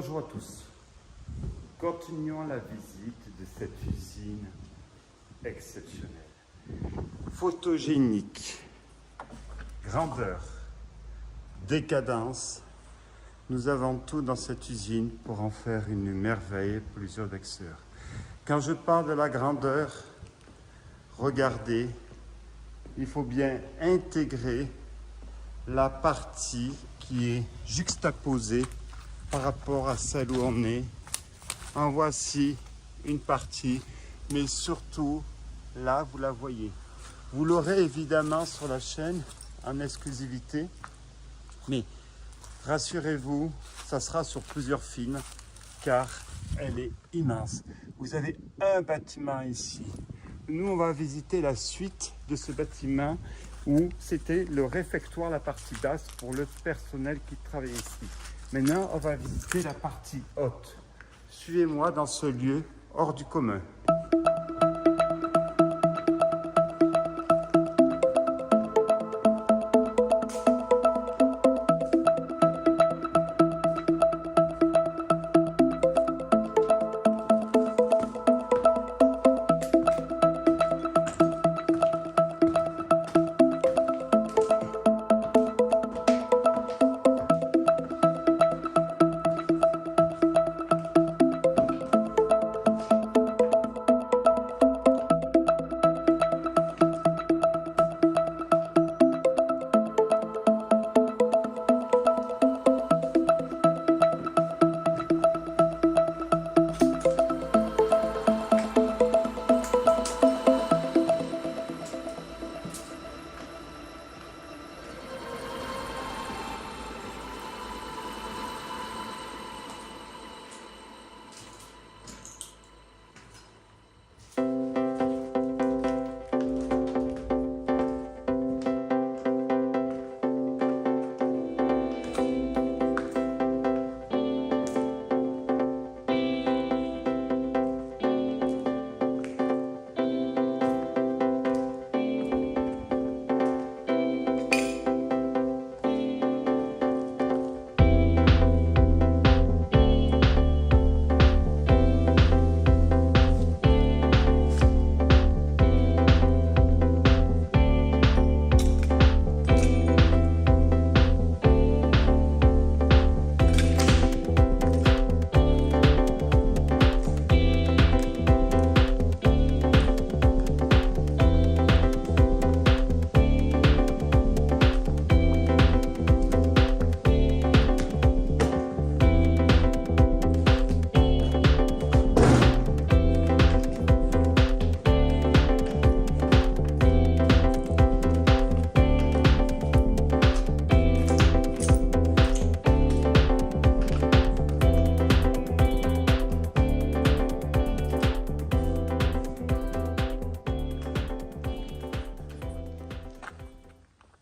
Bonjour à tous. Continuons la visite de cette usine exceptionnelle. Photogénique, grandeur, décadence. Nous avons tout dans cette usine pour en faire une merveille pour les urbexeurs. Quand je parle de la grandeur, regardez, il faut bien intégrer la partie qui est juxtaposée par rapport à celle où on est. En voici une partie, mais surtout, là, vous la voyez. Vous l'aurez évidemment sur la chaîne en exclusivité, mais rassurez-vous, ça sera sur plusieurs films, car elle est immense. Vous avez un bâtiment ici. Nous, on va visiter la suite de ce bâtiment où c'était le réfectoire, la partie basse, pour le personnel qui travaille ici. Maintenant, on va visiter la partie haute. Suivez-moi dans ce lieu hors du commun.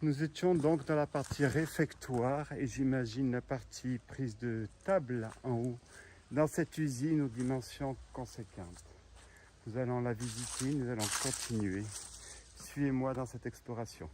Nous étions donc dans la partie réfectoire et j'imagine la partie prise de table en haut dans cette usine aux dimensions conséquentes. Nous allons la visiter, nous allons continuer. Suivez-moi dans cette exploration.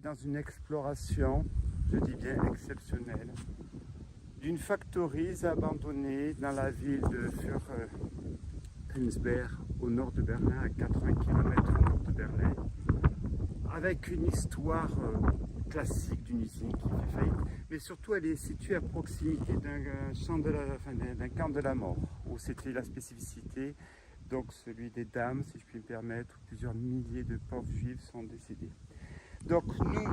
Dans une exploration, je dis bien exceptionnelle, d'une factorise abandonnée dans la ville de Für-Penzberg au nord de Berlin, à 80 km au nord de Berlin, avec une histoire classique d'une usine qui fait faillite, mais surtout elle est située à proximité d'un camp de la mort, où c'était la spécificité, donc celui des dames, si je puis me permettre, où plusieurs milliers de pauvres juifs sont décédés. Donc nous,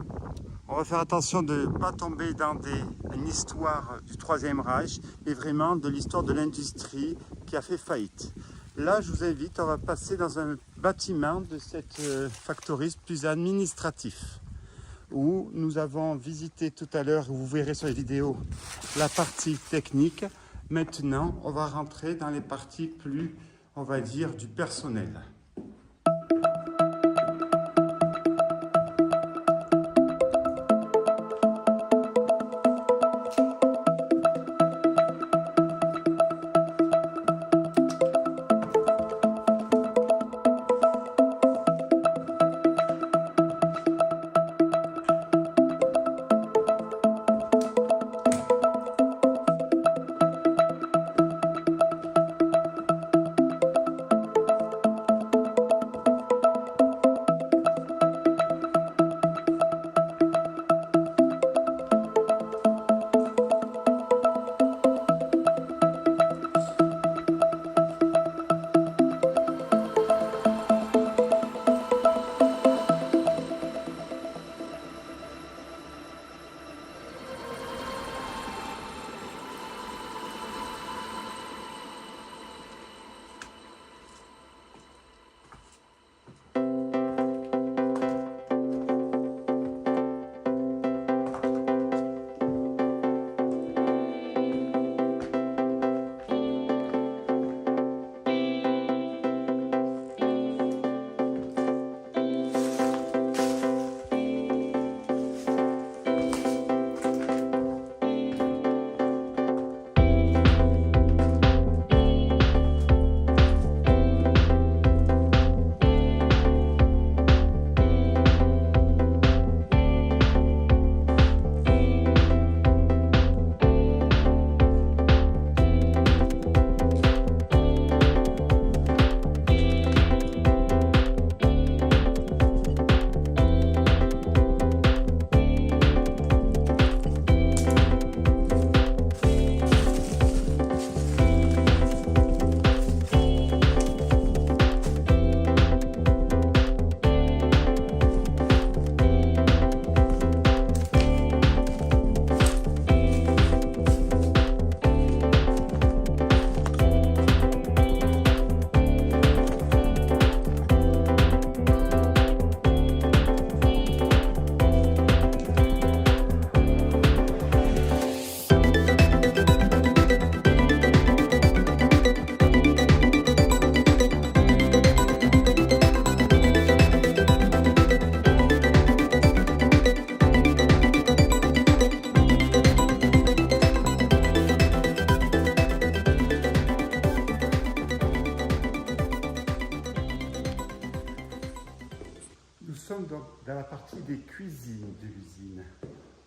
on va faire attention de ne pas tomber dans une histoire du Troisième Reich, mais vraiment de l'histoire de l'industrie qui a fait faillite. Là, je vous invite, on va passer dans un bâtiment de cette factorise plus administratif, où nous avons visité tout à l'heure, vous verrez sur les vidéos, la partie technique. Maintenant, on va rentrer dans les parties plus, on va dire, du personnel.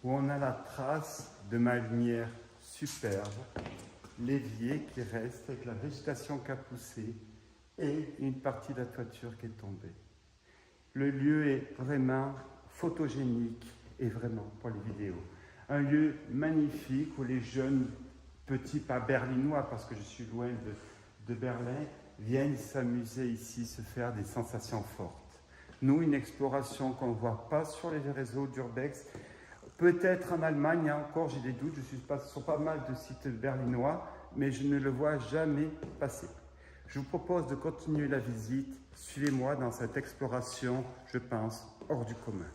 où on a la trace de ma lumière superbe, l'évier qui reste avec la végétation qui a poussé et une partie de la toiture qui est tombée. Le lieu est vraiment photogénique et vraiment pour les vidéos. Un lieu magnifique où les jeunes petits, pas berlinois parce que je suis loin de Berlin, viennent s'amuser ici, se faire des sensations fortes. Nous, une exploration qu'on ne voit pas sur les réseaux d'Urbex, peut-être en Allemagne, encore j'ai des doutes, je suis pas sur pas mal de sites berlinois, mais je ne le vois jamais passer. Je vous propose de continuer la visite, suivez-moi dans cette exploration, je pense, hors du commun.